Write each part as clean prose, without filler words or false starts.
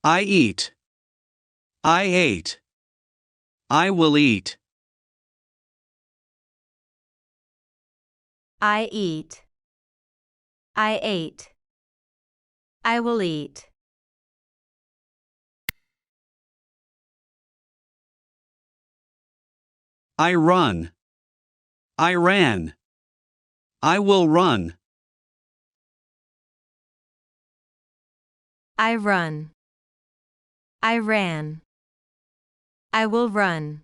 I eat. I ate. I will eat. I eat. I ate. I will eat. I run. I ran. I will run. I run. I ran. I will run.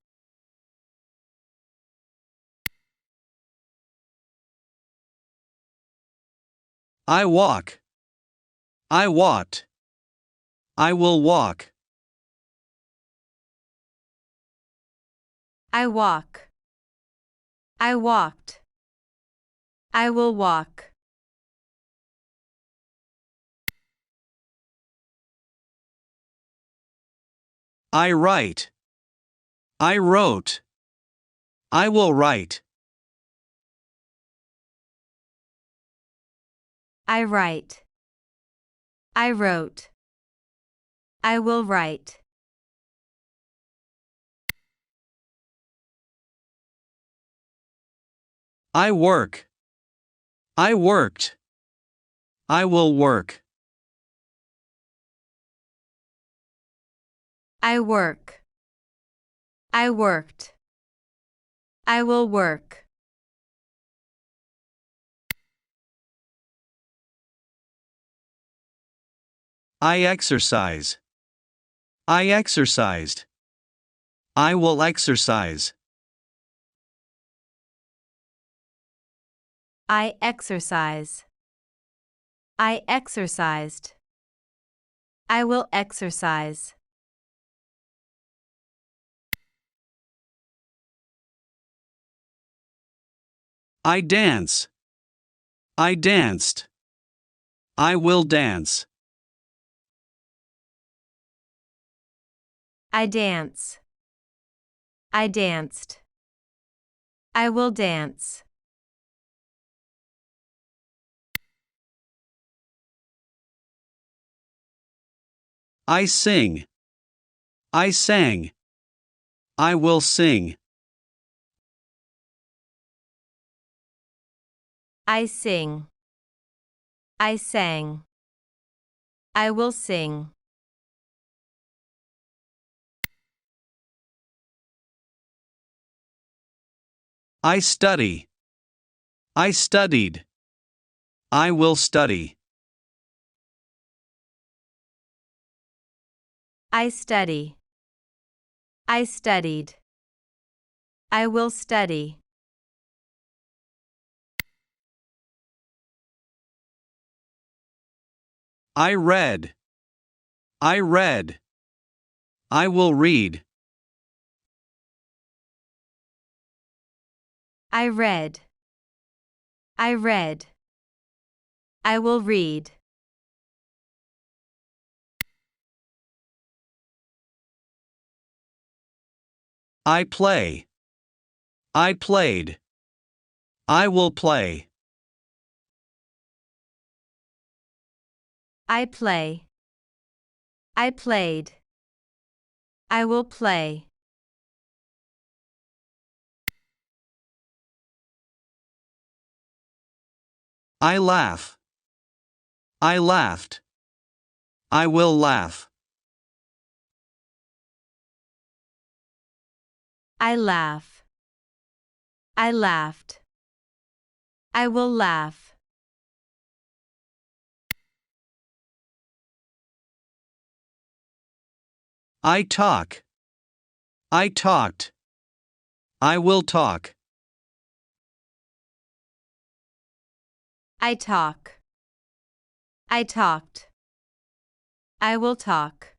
I walk. I walked. I will walk. I walk. I walked. I will walk. I write. I wrote. I will write. I write. I wrote. I will write. I work. I worked. I will work. I work. I worked. I will work. I exercise. I exercised. I will exercise. I exercise. I exercised. I will exercise. I dance. I danced. I will dance. I dance. I danced. I will dance. I sing. I sang. I will sing. I sing. I sang. I will sing. I study. I studied. I will study. I study. I studied. I will study. I read. I read. I will read. I read. I read. I will read. I play. I played. I will play. I play. I played. I will play. I laugh. I laughed. I will laugh. I laugh. I laughed. I will laugh. I talk. I talked. I will talk. I talk. I talked. I will talk.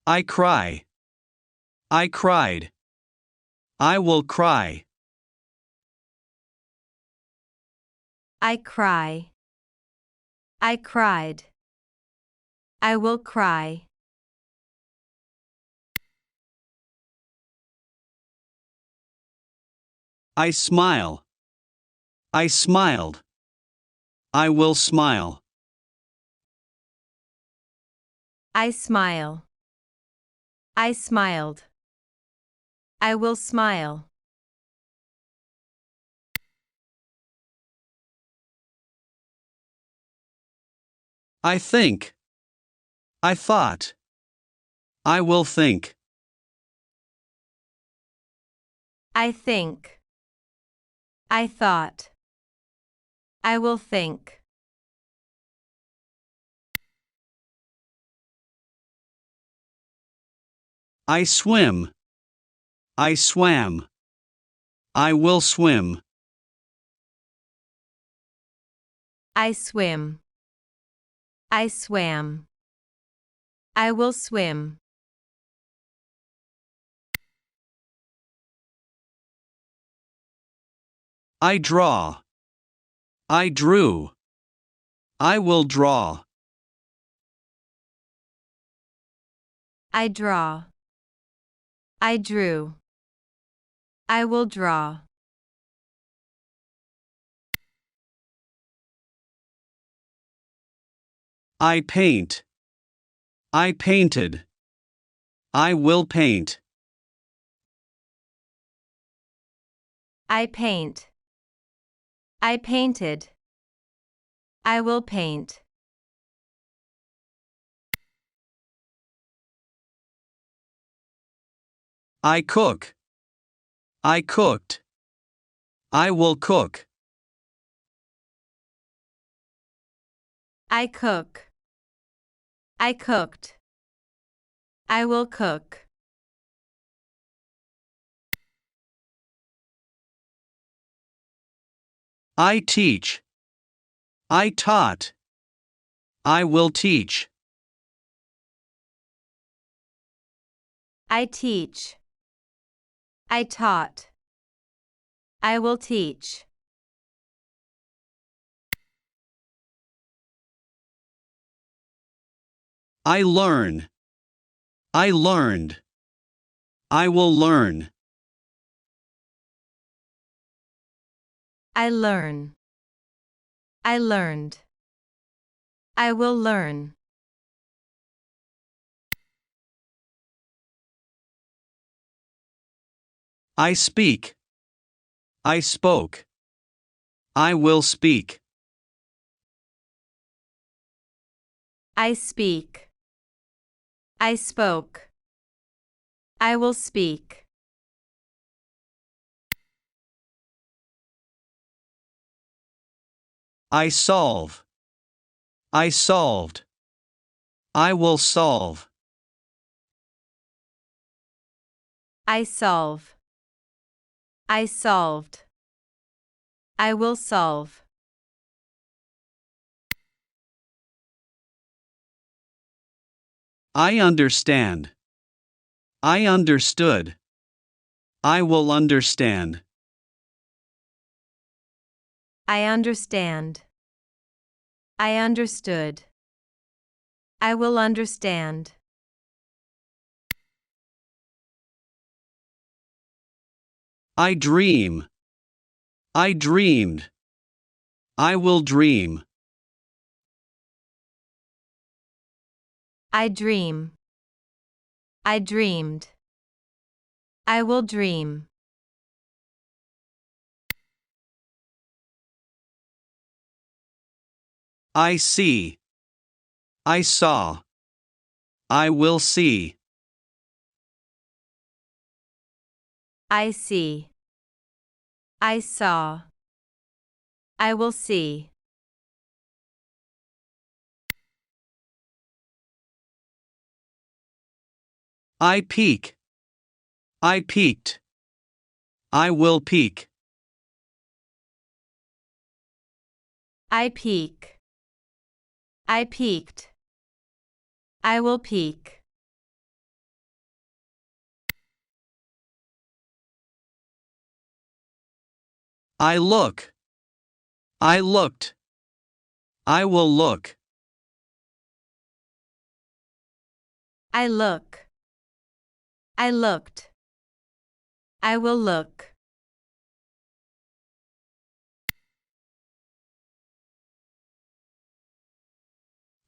I cry. I cried. I will cry. I cry. I cried. I will cry. I smile. I smiled. I will smile. I smile. I smiled. I will smile. I think. I thought. I will think. I think. I thought. I will think. I swim. I swam. I will swim. I swim. I swam. I will swim. I draw. I drew. I will draw. I draw. I drew. I will draw. I paint. I painted. I will paint. I paint. I painted. I will paint. I cook. I cooked. I will cook. I cook. I cooked. I will cook. I teach. I taught. I will teach. I teach. I taught. I will teach. I learn. I learned. I will learn. I learn. I learned. I will learn. I speak. I spoke. I will speak. I speak. I spoke. I will speak. I solve. I solved. I will solve. I solve. I solved. I will solve. I understand. I understood. I will understand. I understand. I understood. I will understand. I dream. I dreamed. I will dream. I dream. I dreamed. I will dream. I see. I saw. I will see. I see. I saw. I will see. I peek. I peeked. I will peek. I peek. I peeked. I will peek. I look. I looked. I will look. I look. I looked. I will look.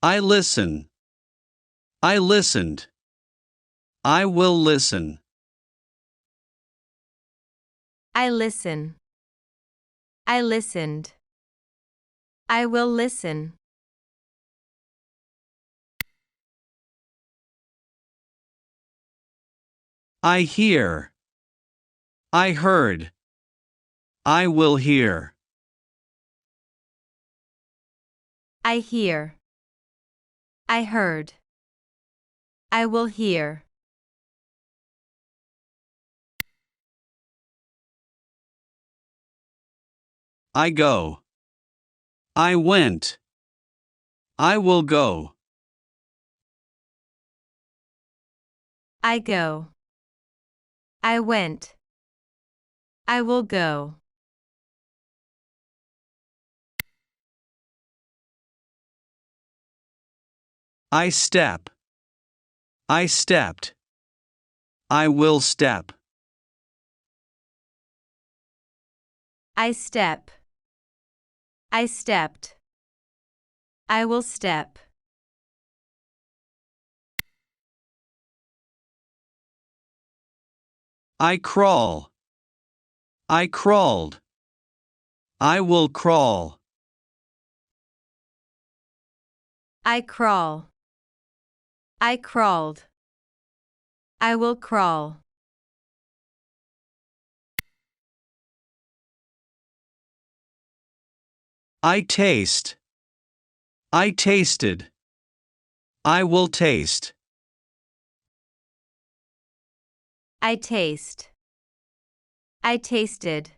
I listen. I listened. I will listen. I listen. I listened. I will listen. I hear. I heard. I will hear. I hear. I heard. I will hear. I go. I went. I will go. I go. I went. I will go. I step. I stepped. I will step. I step. I stepped. I will step. I crawl. I crawled. I will crawl. I crawl. I crawled. I will crawl. I taste. I tasted. I will taste. I taste. I tasted.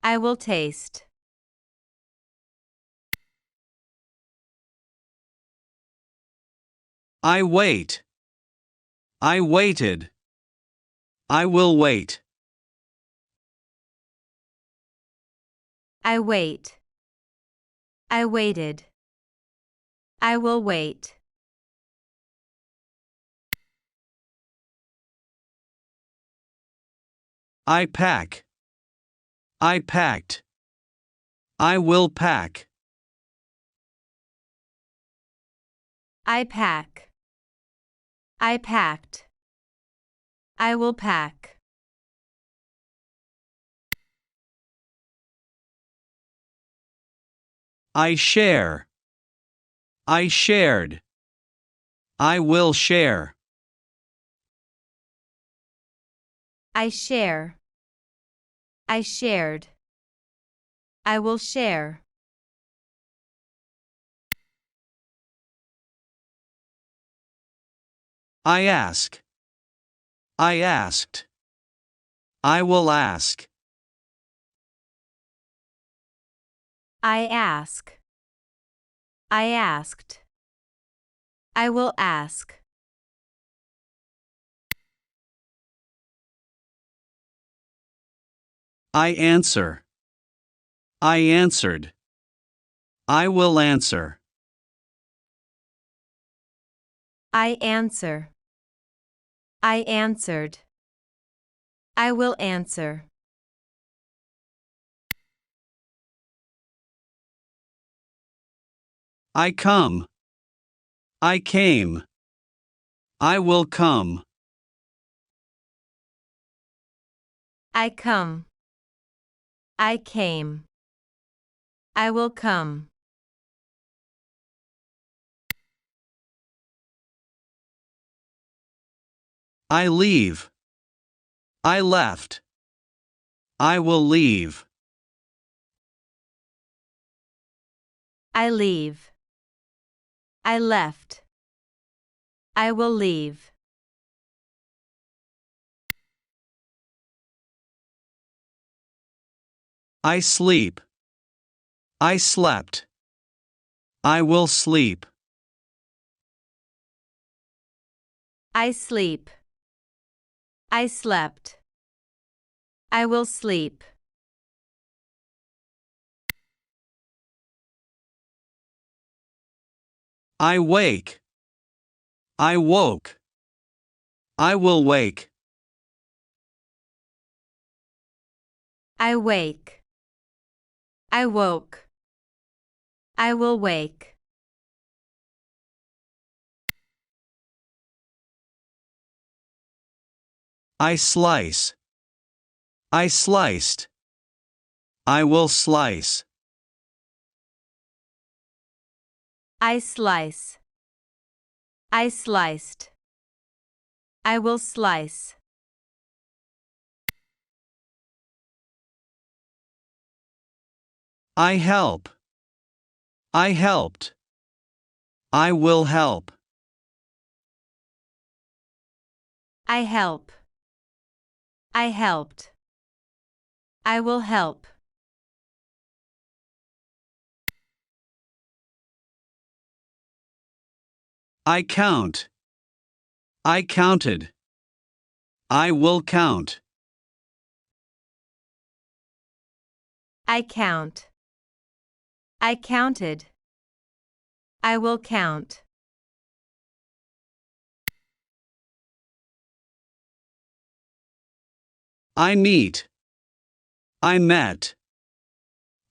I will taste. I wait. I waited. I will wait. I wait. I waited. I will wait. I pack. I packed. I will pack. I pack. I packed. I will pack. I share. I shared. I will share. I share. I shared. I will share. I ask. I asked. I will ask. I ask. I asked. I will ask. I answer. I answered. I will answer. I answer. I answered. I will answer. I come. I came. I will come. I come. I came. I will come. I leave. I left. I will leave. I leave. I left. I will leave. I sleep. I slept. I will sleep. I sleep. I slept. I will sleep. I wake. I woke. I will wake. I wake. I woke. I will wake. I slice. I sliced. I will slice. I slice. I sliced. I will slice. I help. I helped. I will help. I help. I helped. I will help. I count. I counted. I will count. I count. I counted. I will count. I meet. I met.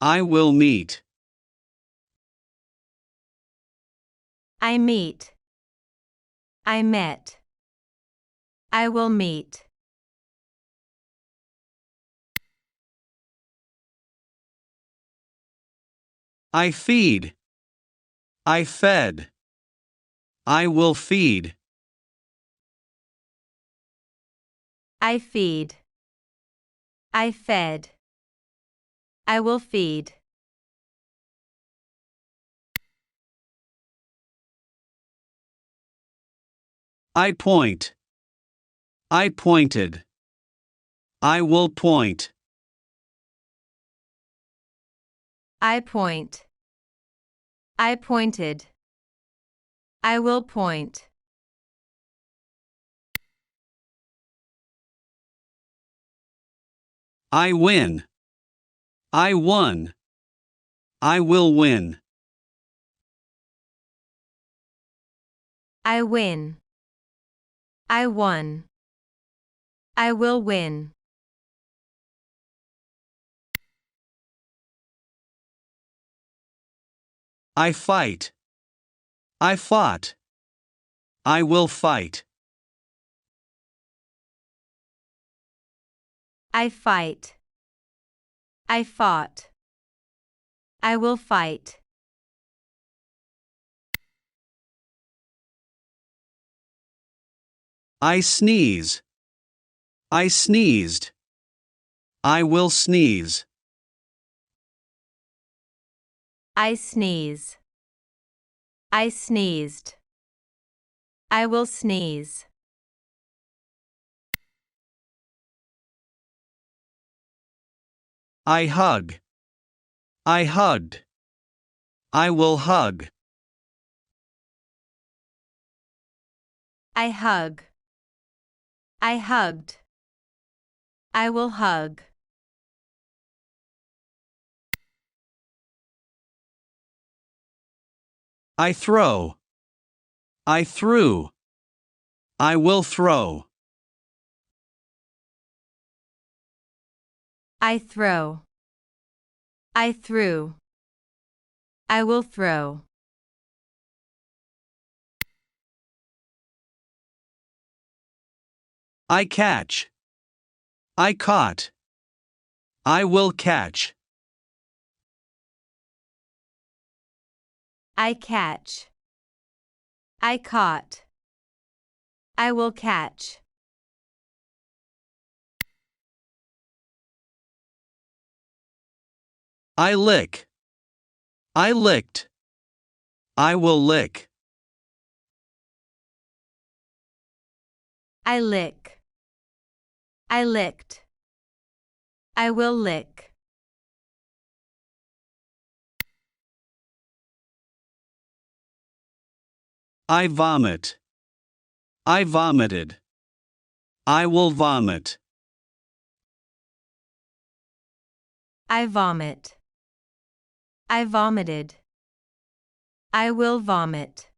I will meet. I meet. I met. I will meet. I feed. I fed. I will feed. I feed. I fed. I will feed. I point. I pointed. I will point. I point. I pointed. I will point. I win. I won. I will win. I win. I won. I will win. I fight. I fought. I will fight. I fight. I fought. I will fight. I sneeze. I sneezed. I will sneeze. I sneeze. I sneezed. I will sneeze. I hug. I hugged. I will hug. I hug. I hugged. I will hug. I throw. I threw. I will throw. I throw. I threw. I will throw. I catch. I caught. I will catch. I catch. I caught. I will catch. I lick. I licked. I will lick. I lick. I licked. I will lick. I vomit. I vomited. I will vomit. I vomit. I vomited. I will vomit.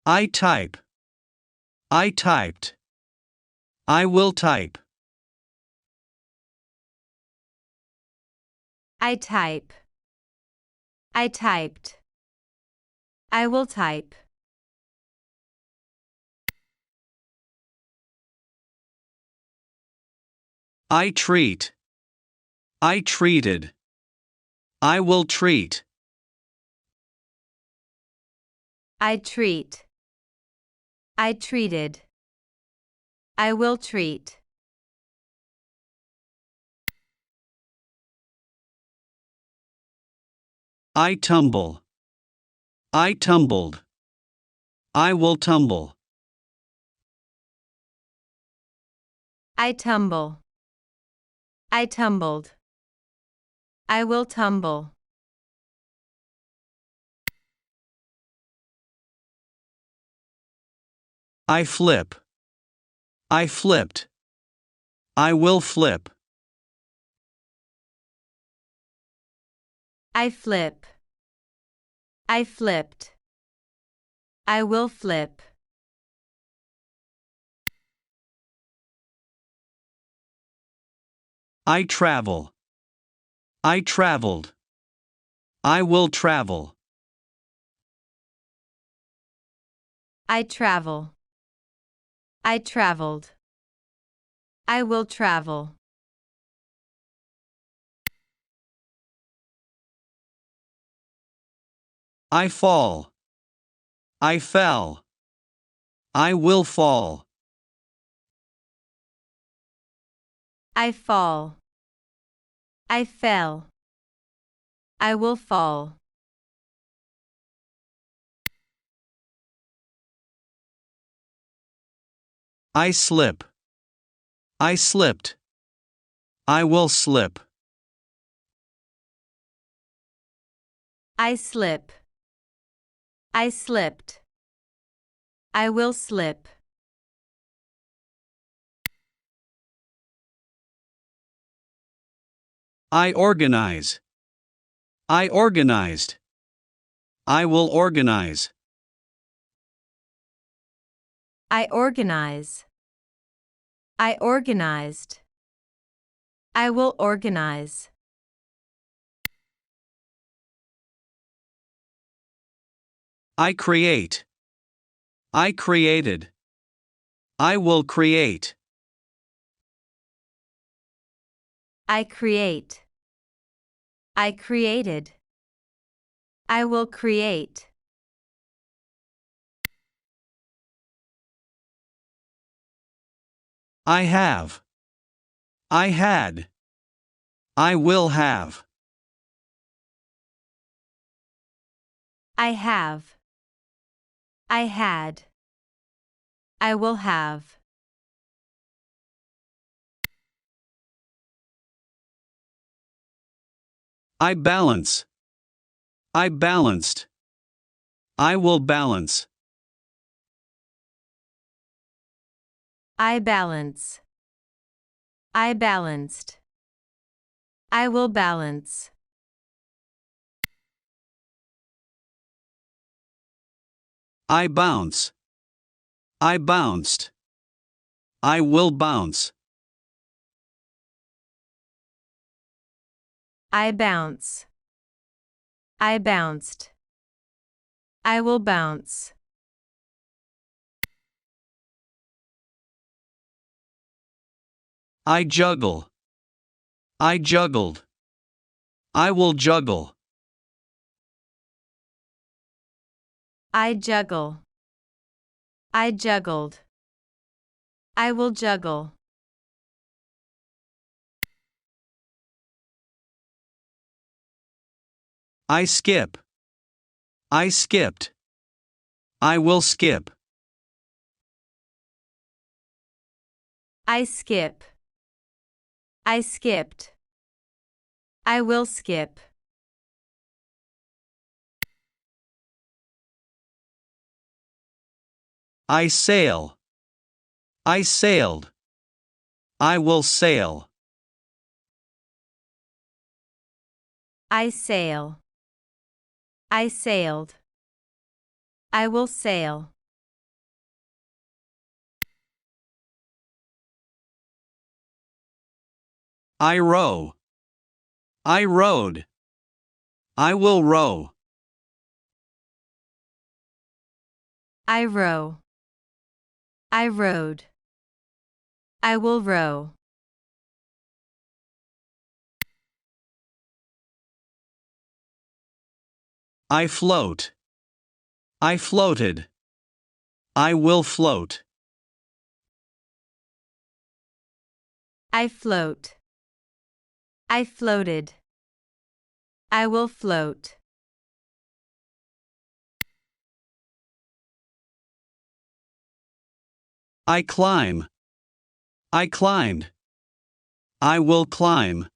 I type. I typed. I will type. I type. I typed. I will type. I treat. I treated. I will treat. I treat. I treated. I will treat. I tumble. I tumbled. I will tumble. I tumble. I tumbled. I will tumble. I flip. I flipped. I will flip. I flip. I flipped. I will flip. I travel. I traveled. I will travel. I travel. I traveled. I will travel. I fall. I fell. I will fall. I fall. I fell. I will fall. I slip. I slipped. I will slip. I slip. I slipped. I will slip. I organize. I organized. I will organize. I organize. I organized. I will organize. I create. I created. I will create. I create. I created. I will create. I have. I had. I will have. I have. I had. I will have. I balance. I balanced. I will balance. I balance. I balanced. I will balance. I bounce. I bounced. I will bounce. I bounce. I bounced. I will bounce. I juggle. I juggled. I will juggle. I juggle. I juggled. I will juggle. I skip. I skipped. I will skip. I skip. I skipped. I will skip. I sail. I sailed. I will sail. I sail. I sailed. I will sail. I row. I rowed. I will row. I row. I rowed. I will row. I float. I floated. I will float. I float. I floated. I will float. I climb. I climbed. I will climb.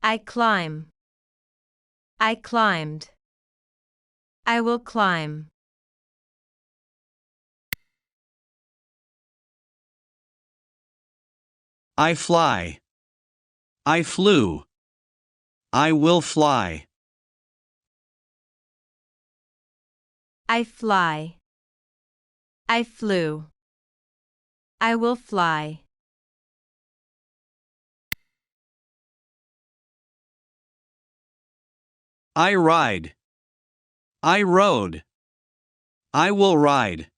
I climb. I climbed. I will climb. I fly. I flew. I will fly. I fly. I flew. I will fly. I ride. I rode. I will ride.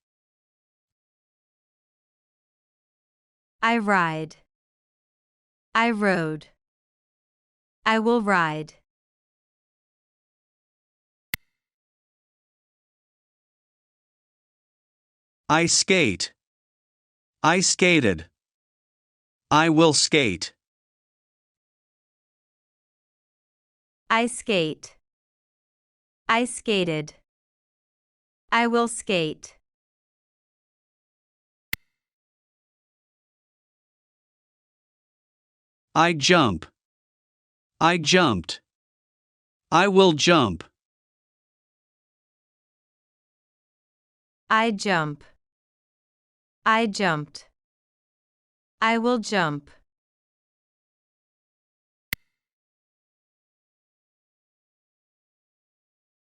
I ride. I rode. I will ride. I skate. I skated. I will skate. I skate. I skated. I will skate. I jump. I jumped. I will jump. I jump. I jumped. I will jump.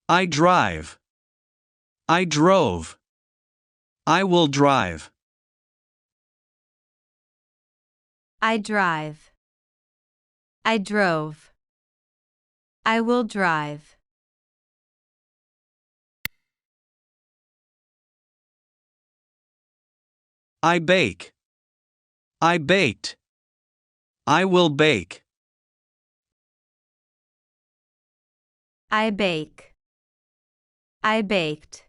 I drive. I drove. I will drive. I drive. I drove. I will drive. I bake. I baked. I will bake. I bake. I baked.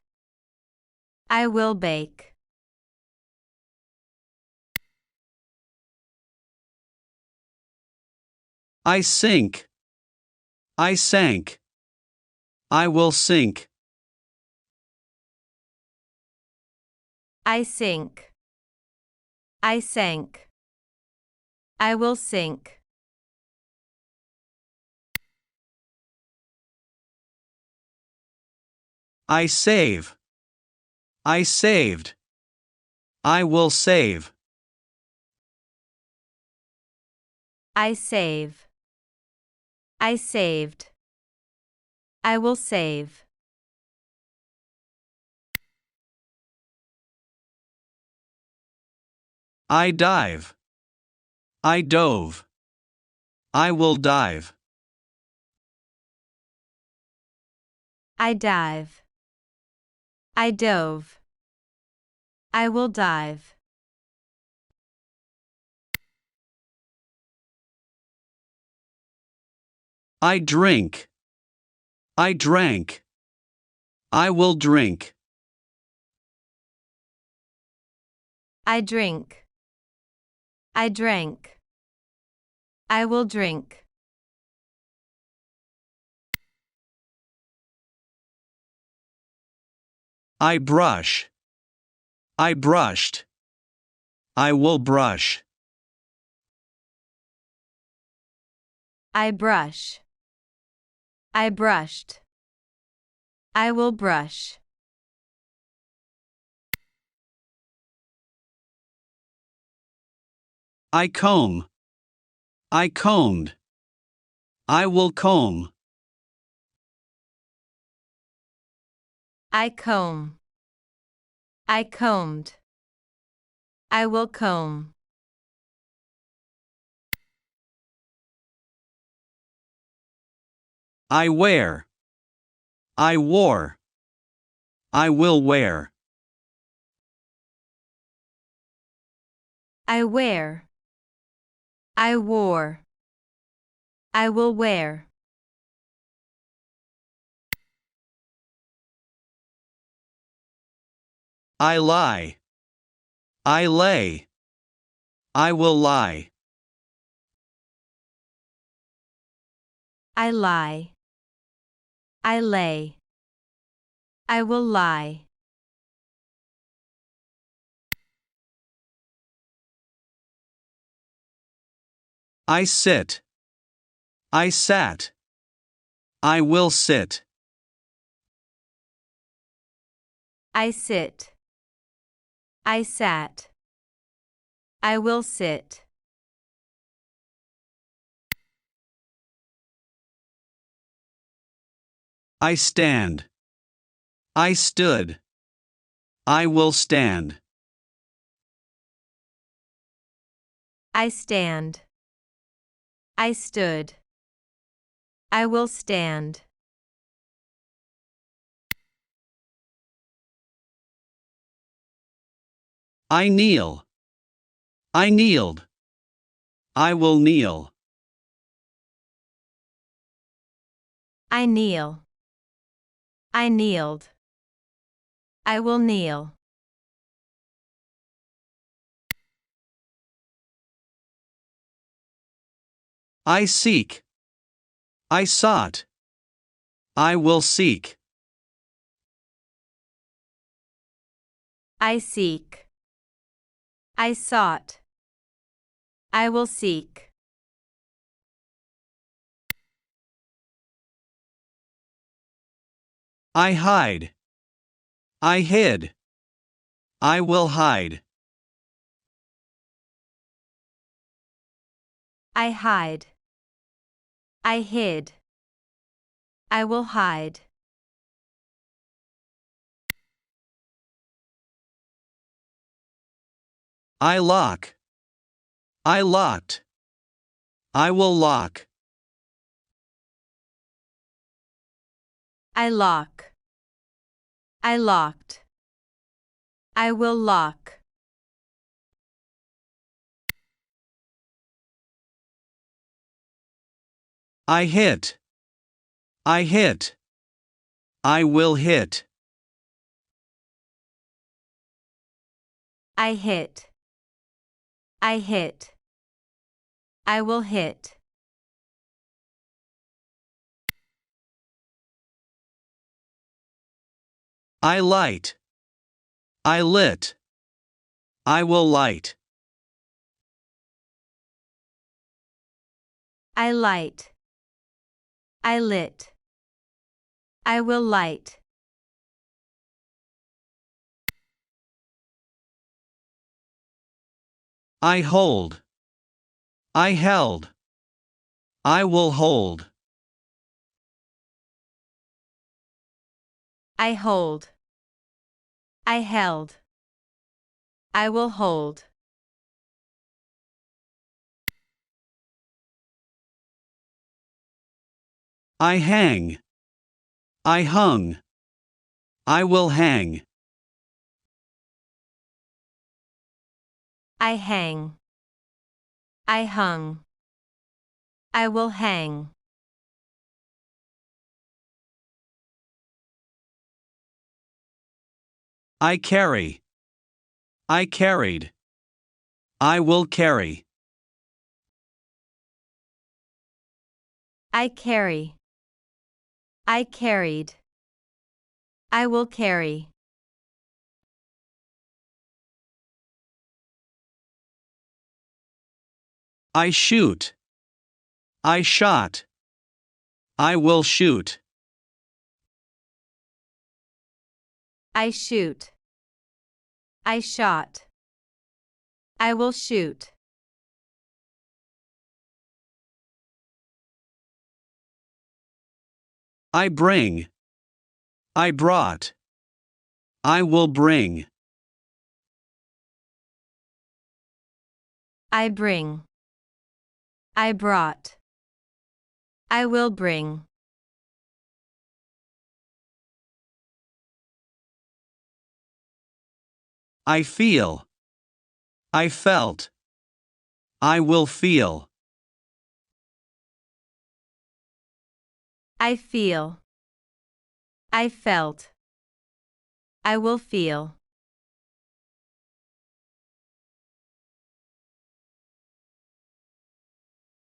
I will bake. I sink. I sank. I will sink. I sink. I sank. I will sink. I save. I saved. I will save. I save. I saved. I will save. I dive. I dove. I will dive. I dive. I dove. I will dive. I drink. I drank. I will drink. I drink. I drank. I will drink. I brush. I brushed. I will brush. I brush. I brushed. I will brush. I comb. I combed. I will comb. I comb. I combed. I will comb. I wear. I wore. I will wear. I wear. I wore. I will wear. I lie. I lay. I will lie. I lie. I lay. I will lie. I sit. I sat. I will sit. I sit. I sat. I will sit. I stand. I stood. I will stand. I stand. I stood. I will stand. I kneel. I kneeled. I will kneel. I kneel. I kneeled. I will kneel. I seek. I sought. I will seek. I seek. I sought. I will seek. I hide. I hid. I will hide. I hide. I hid. I will hide. I lock. I locked. I will lock. I lock. I locked. I will lock. I hit. I hit. I will hit. I hit. I hit. I will hit. I light. I lit. I will light. I light. I lit. I will light. I hold. I held. I will hold. I hold. I held. I will hold. I hang. I hung. I will hang. I hang. I hung. I will hang. I carry. I carried. I will carry. I carry. I carried. I will carry. I shoot. I shot. I will shoot. I shoot. I shot. I will shoot. I bring. I brought. I will bring. I bring. I brought. I will bring. I feel. I felt. I will feel. I feel. I felt. I will feel.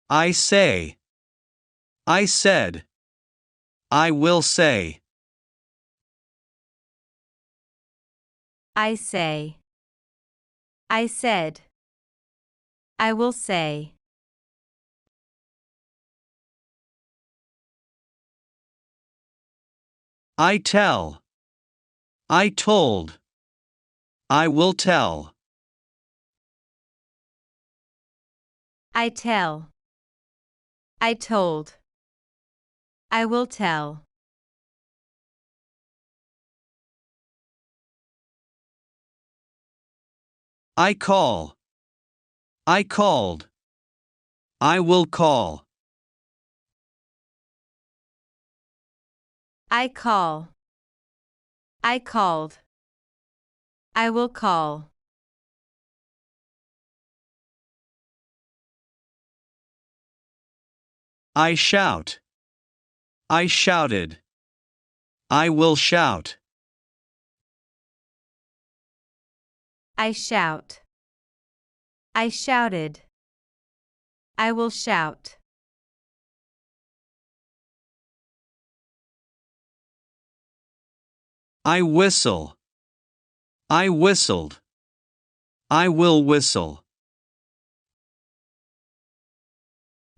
I say. I said. I will say. I say. I said. I will say. I tell. I told. I will tell. I tell. I told. I will tell. I call. I called. I will call. I call. I called. I will call. I shout. I shouted. I will shout. I shout. I shouted. I will shout. I whistle. I whistled. I will whistle.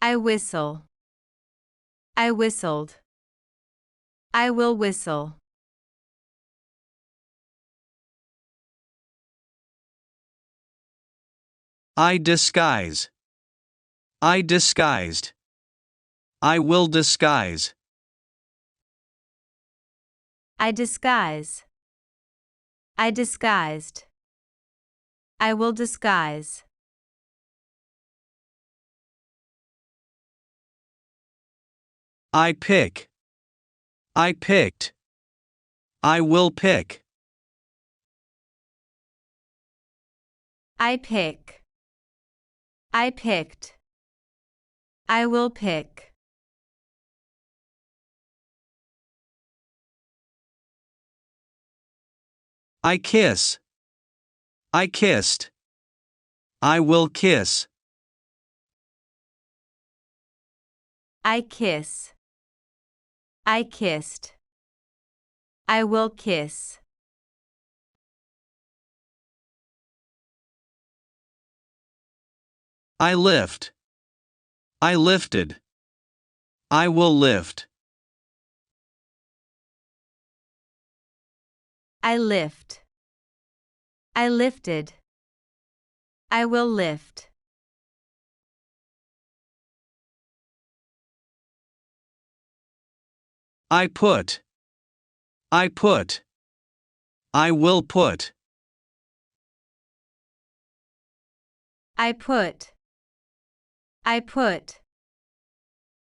I whistle. I whistled. I will whistle. I disguise. I disguised. I will disguise. I disguise. I disguised. I will disguise. I pick. I picked. I will pick. I pick. I picked. I will pick. I kiss. I kissed. I will kiss. I kiss. I kissed. I will kiss. I lift. I lifted. I will lift. I lift. I lifted. I will lift. I put. I put. I will put. I put. I put.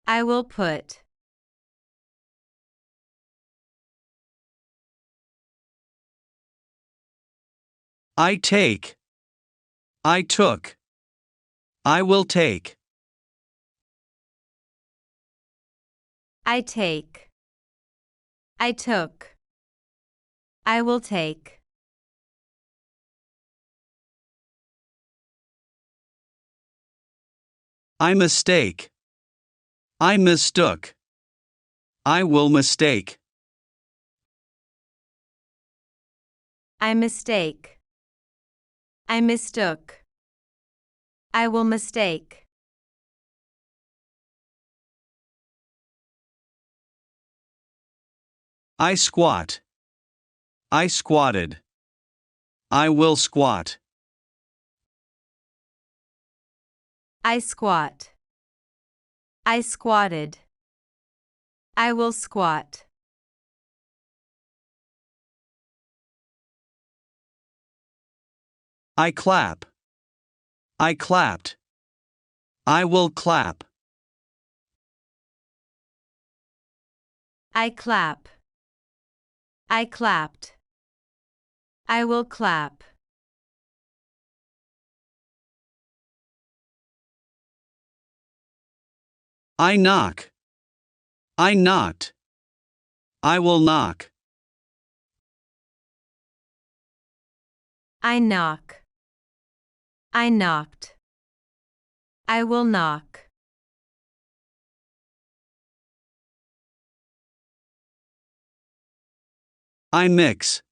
I will put. I take. I took. I will take. I take. I took. I will take. I mistake. I mistook. I will mistake. I mistake. I mistook. I will mistake. I squat. I squatted. I will squat. I squat. I squatted. I will squat. I clap. I clapped. I will clap. I clap. I clapped. I will clap. I knock. I knocked. I will knock. I knock. I knocked. I will knock. I mix.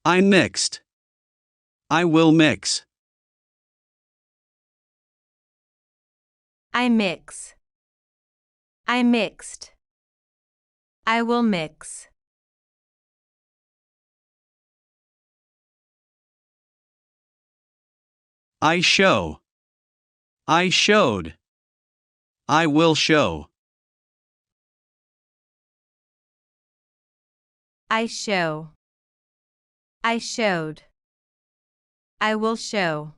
I mixed. I will mix. I mix. I mixed. I will mix. I show. I showed. I will show. I show. I showed. I will show.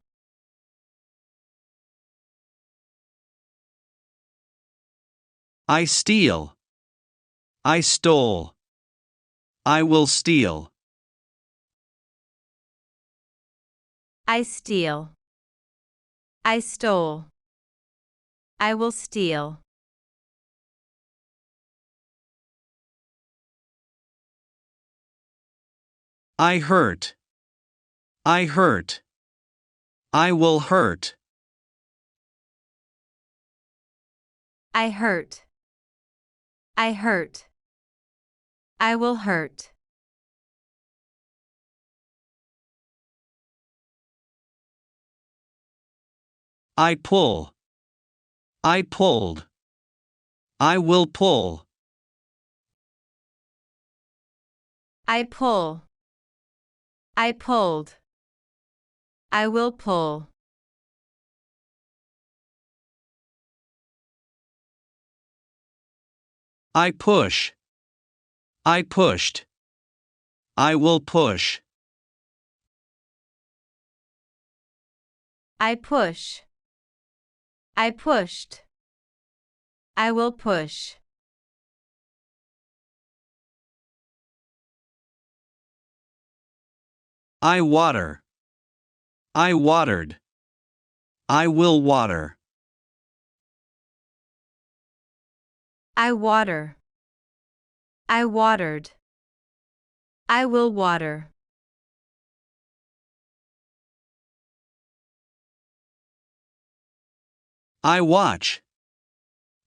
I steal. I stole. I will steal. I steal. I stole. I will steal. I hurt. I hurt. I will hurt. I hurt. I hurt. I will hurt. I pull. I pulled. I will pull. I pull. I pulled. I will pull. I push. I pushed. I will push. I push. I pushed. I will push. I water. I watered. I will water. I water. I watered. I will water. I watch.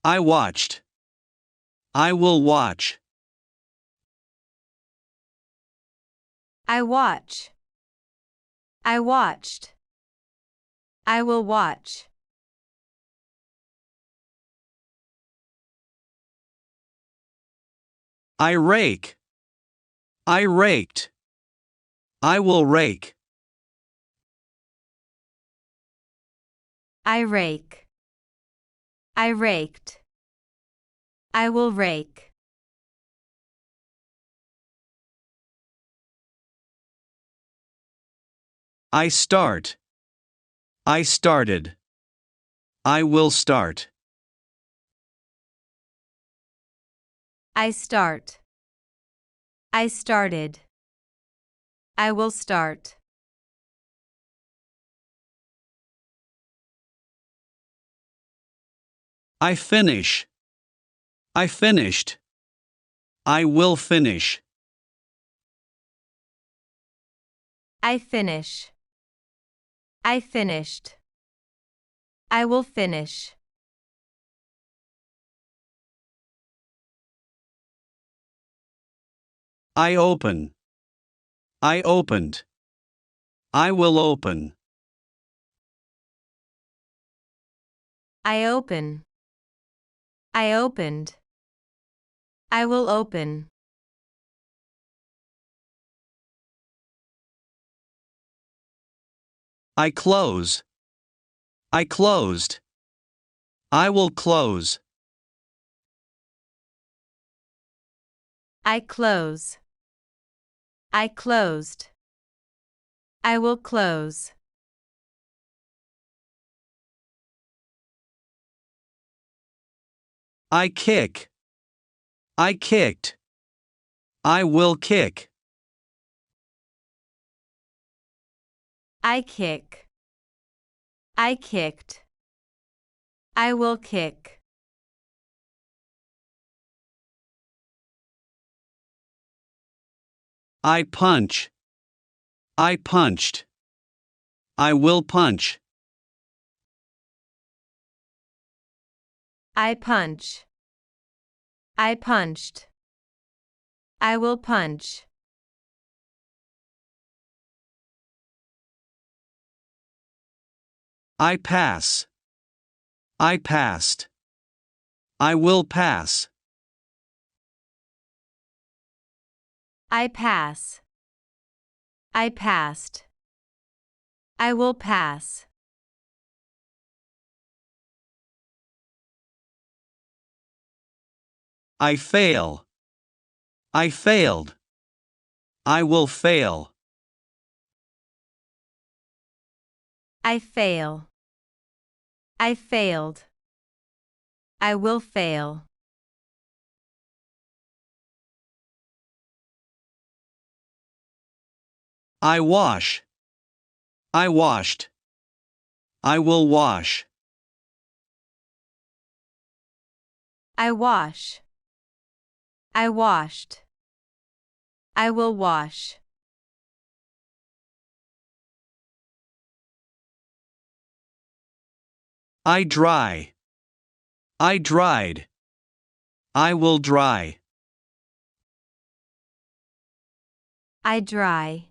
I watched. I will watch. I watch. I watched. I will watch. I rake. I raked. I will rake. I rake. I raked. I will rake. I start. I started. I will start. I start. I started. I will start. I finish. I finished. I will finish. I finish. I finished. I will finish. I open. I opened. I will open. I open. I opened. I will open. I close. I closed. I will close. I close. I closed. I will close. I kick. I kicked. I will kick. I kick. I kicked. I will kick. I punch. I punched. I will punch. I punch. I punched. I will punch. I pass. I passed. I will pass. I pass. I passed. I will pass. I fail. I failed. I will fail. I fail. I failed. I will fail. I wash. I washed. I will wash. I wash. I washed. I will wash. I dry. I dried. I will dry. I dry.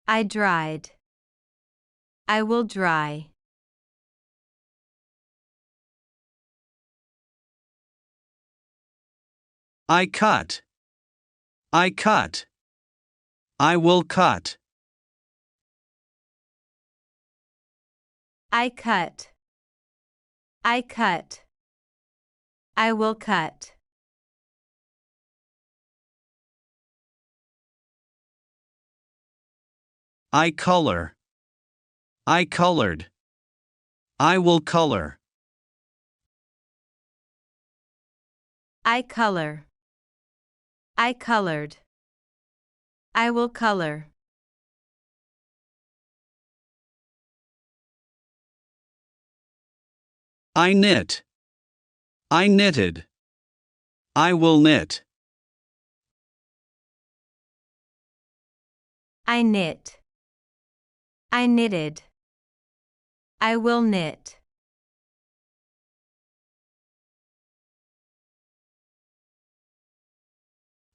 I dried. I will dry. I cut. I cut. I will cut. I cut. I cut. I will cut. I color. I colored. I will color. I color. I colored. I will color. I knit. I knitted. I will knit. I knit. I knitted. I will knit.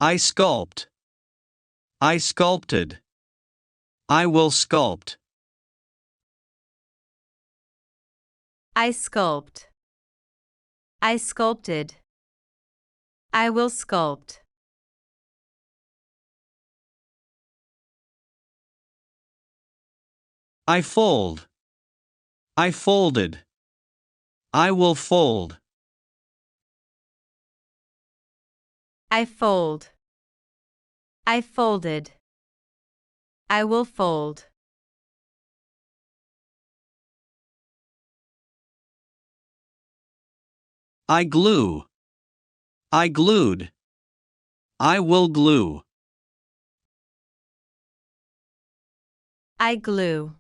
I sculpt. I sculpted. I will sculpt. I sculpt. I sculpted. I will sculpt. I fold. I folded. I will fold. I fold. I folded. I will fold. I glue. I glued. I will glue. I glue.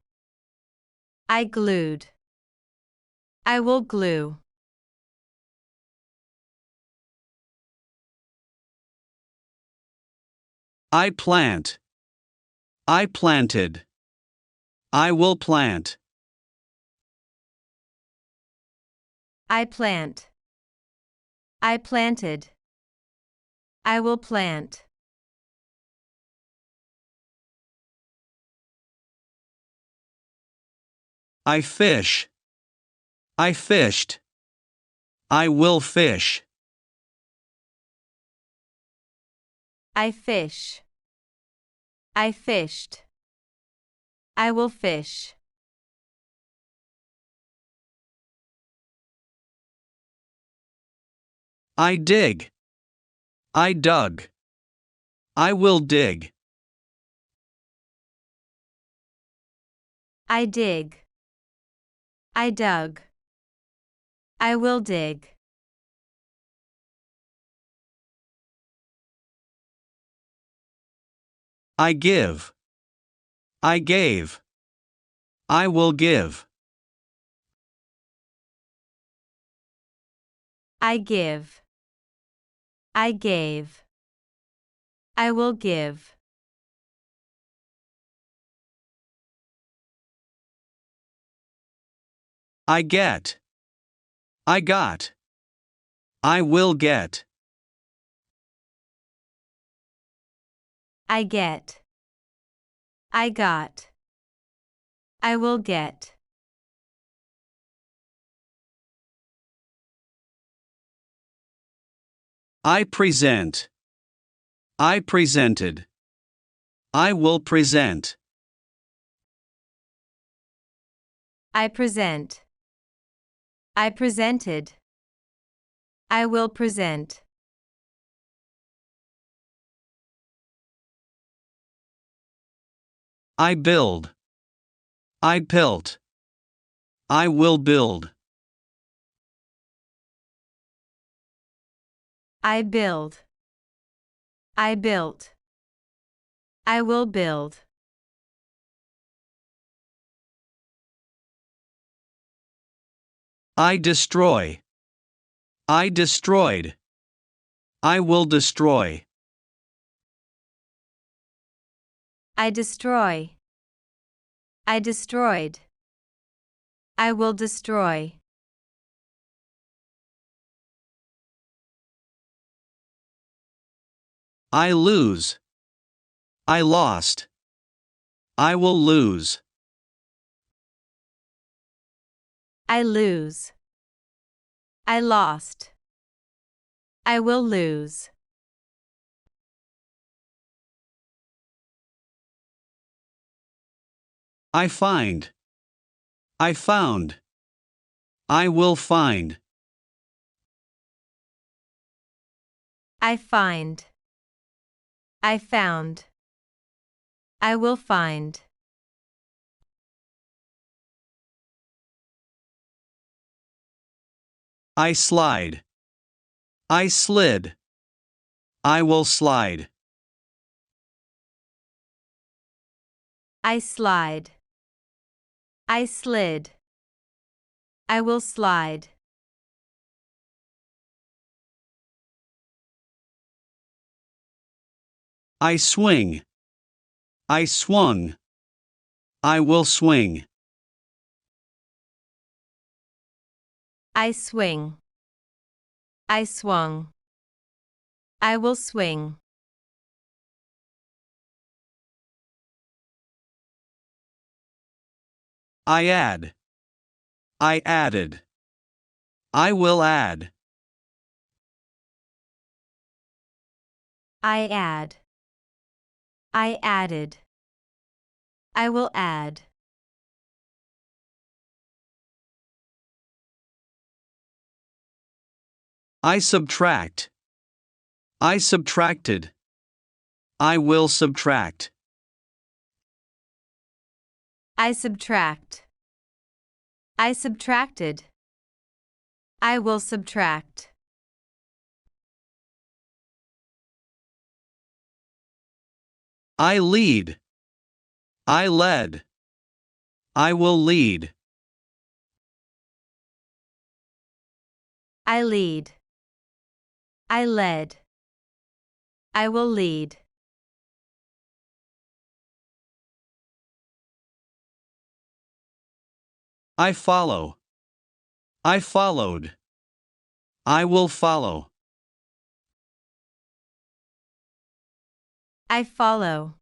I glued. I will glue. I plant. I planted. I will plant. I plant. I planted. I will plant. I fish. I fished. I will fish. I fish. I fished. I will fish. I dig. I dug. I will dig. I dig. I dug. I will dig. I give. I gave. I will give. I give. I gave. I will give. I get. I got. I will get. I get. I got. I will get. I present. I presented. I will present. I present. I presented. I will present. I build. I built. I will build. I build. I built. I will build. I destroy. I destroyed. I will destroy. I destroy. I destroyed. I will destroy. I lose. I lost. I will lose. I lose. I lost. I will lose. I find. I found. I will find. I find. I found. I will find. I slide. I slid. I will slide. I slide. I slid. I will slide. I swing. I swung. I will swing. I swing. I swung. I will swing. I add. I added. I will add. I add. I added. I will add. I subtract. I subtracted. I will subtract. I subtract. I subtracted. I will subtract. I lead. I led. I will lead. I lead. I led. I will lead. I follow. I followed. I will follow. I follow.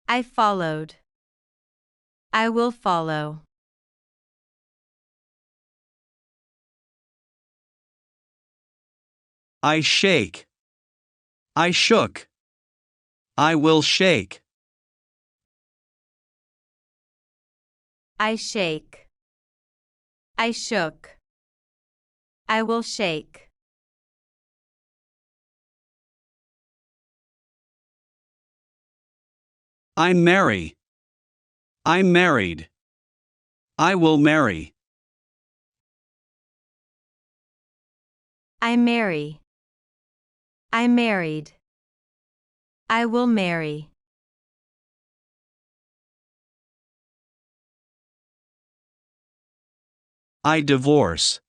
I followed. I will follow. I shake. I shook. I will shake. I shake. I shook. I will shake. I marry. I married. I will marry. I marry. I married. I will marry. I divorce.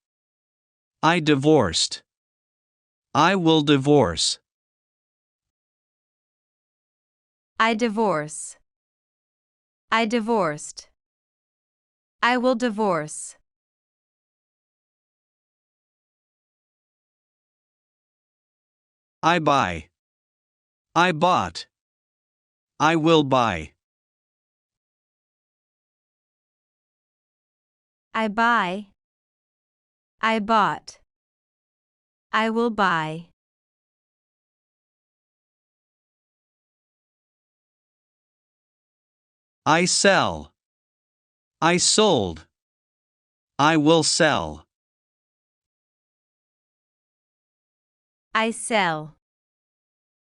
I divorced. I will divorce. I divorce. I divorced. I will divorce. I buy. I bought. I will buy. I buy. I bought. I will buy. I sell. I sold. I will sell. I sell.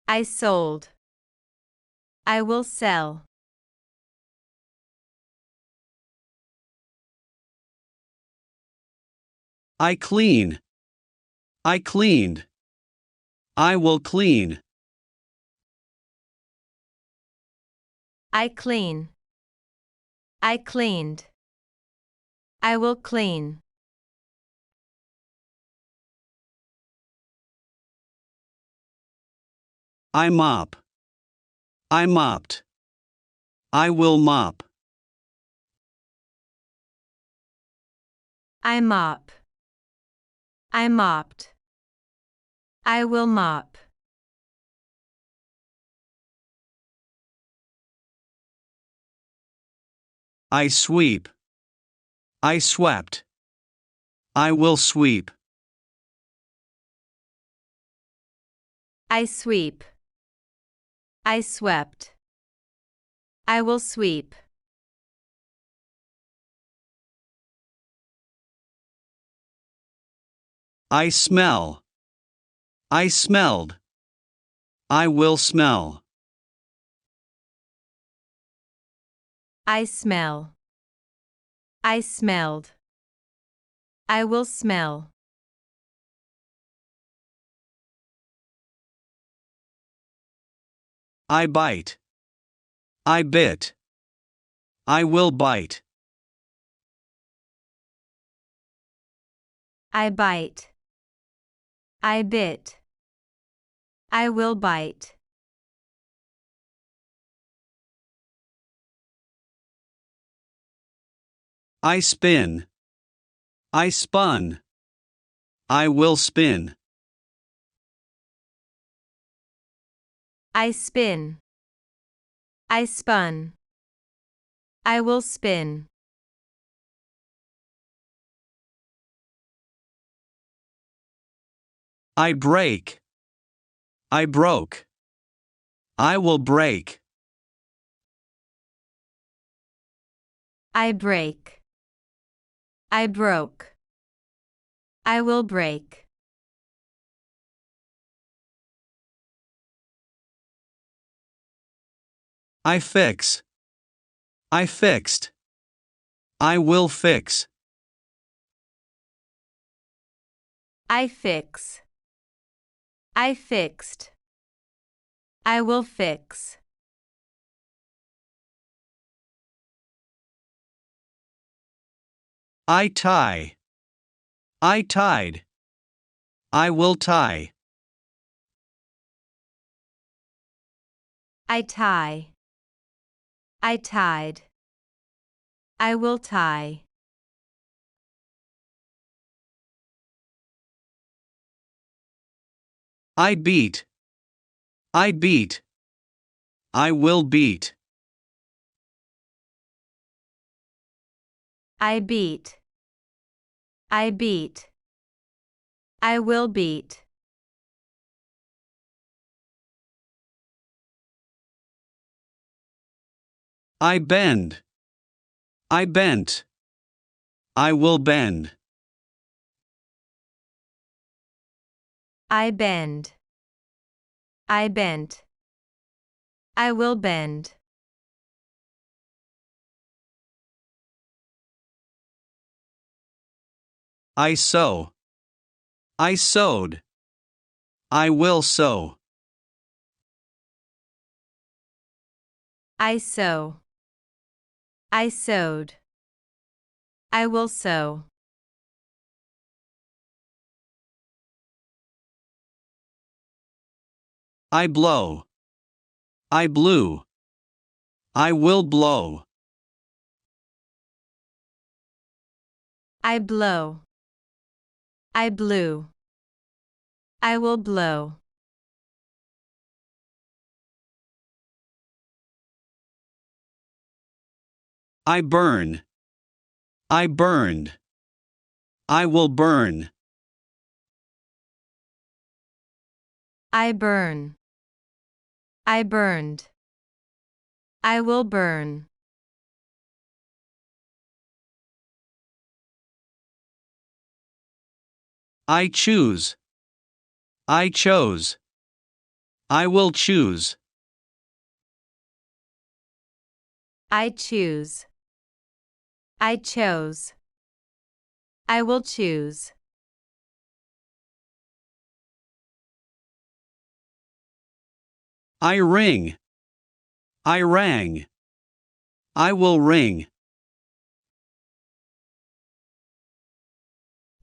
I sold. I will sell. I clean. I cleaned. I will clean. I clean. I cleaned. I will clean. I mop. I mopped. I will mop. I mop. I mopped. I will mop. I sweep. I swept. I will sweep. I sweep. I swept. I will sweep. I smell. I smelled. I will smell. I smell. I smelled. I will smell. I bite. I bit. I will bite. I bite. I bit. I will bite. I spin. I spun. I will spin. I spin. I spun. I will spin. I break. I broke. I will break. I break. I broke. I will break. I fix. I fixed. I will fix. I fix. I fixed. I will fix. I tie. I tied. I will tie. I tie. I tied. I will tie. I beat. I beat. I will beat. I beat. I beat. I will beat. I bend. I bent. I will bend. I bend. I bent. I will bend. I sew. I sewed. I will sew. I sew. I sewed. I will sew. I blow. I blew. I will blow. I blow. I blew. I will blow. I burn. I burned. I will burn. I burn. I burned. I will burn. I choose. I chose. I will choose. I choose. I chose. I will choose. I ring. I rang. I will ring.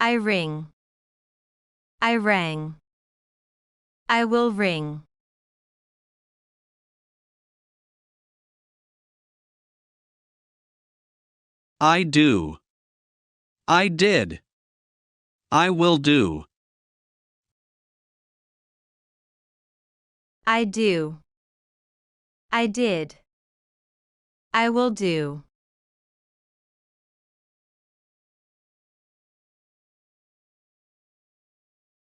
I ring. I rang. I will ring. I do. I did. I will do. I do. I did. I will do.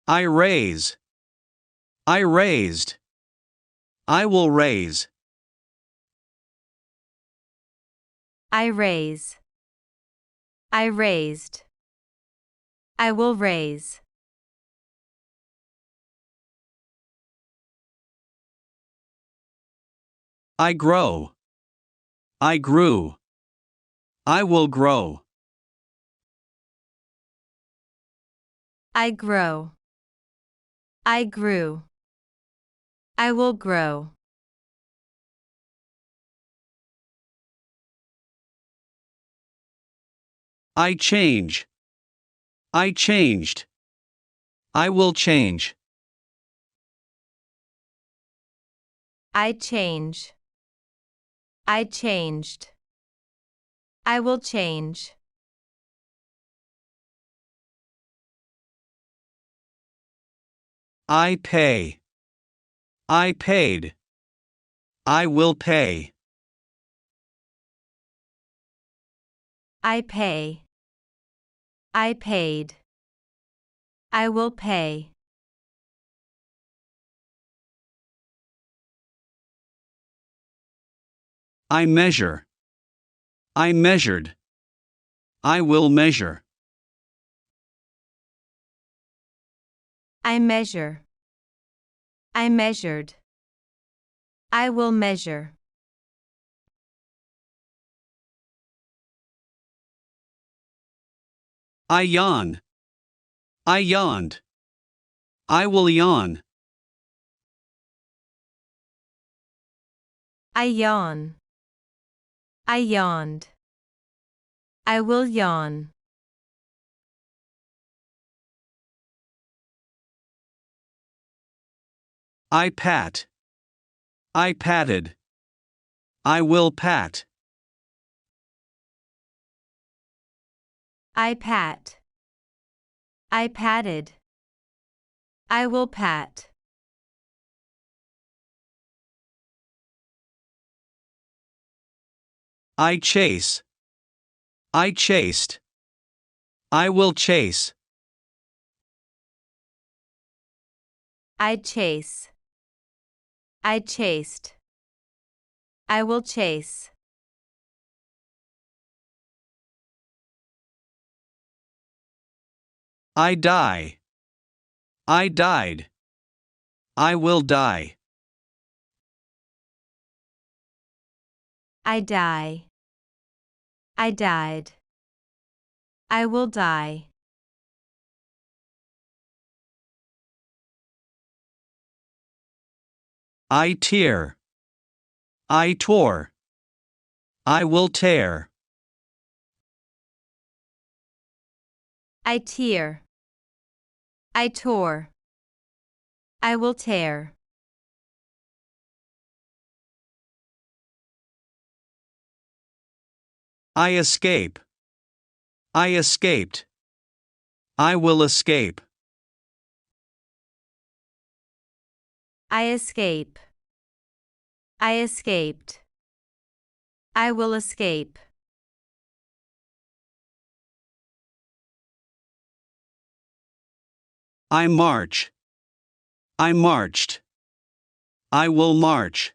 I raise. I raised. I will raise. I raise. I raised. I will raise. I grow. I grew. I will grow. I grow. I grew. I will grow. I change. I changed. I will change. I change. I changed. I will change. I pay. I paid. I will pay. I pay. I paid. I will pay. I measure. I measured. I will measure. I measure. I measured. I will measure. I yawn. I yawned. I will yawn. I yawn. I yawned. I will yawn. I pat. I patted. I will pat. I pat. I patted. I will pat. I chase. I chased. I will chase. I chase. I chased. I will chase. I die. I died. I will die. I die. I died. I will die. I tear. I tore. I will tear. I tear. I tore. I will tear. I escape. I escaped. I will escape. I escape. I escaped. I will escape. I march. I marched. I will march.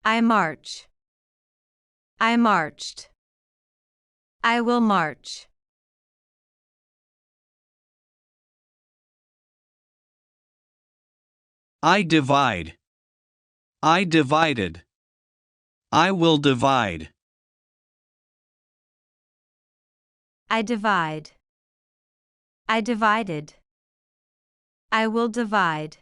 I march. I marched. I will march. I divide. I divided. I will divide. I divide. I divided. I will divide.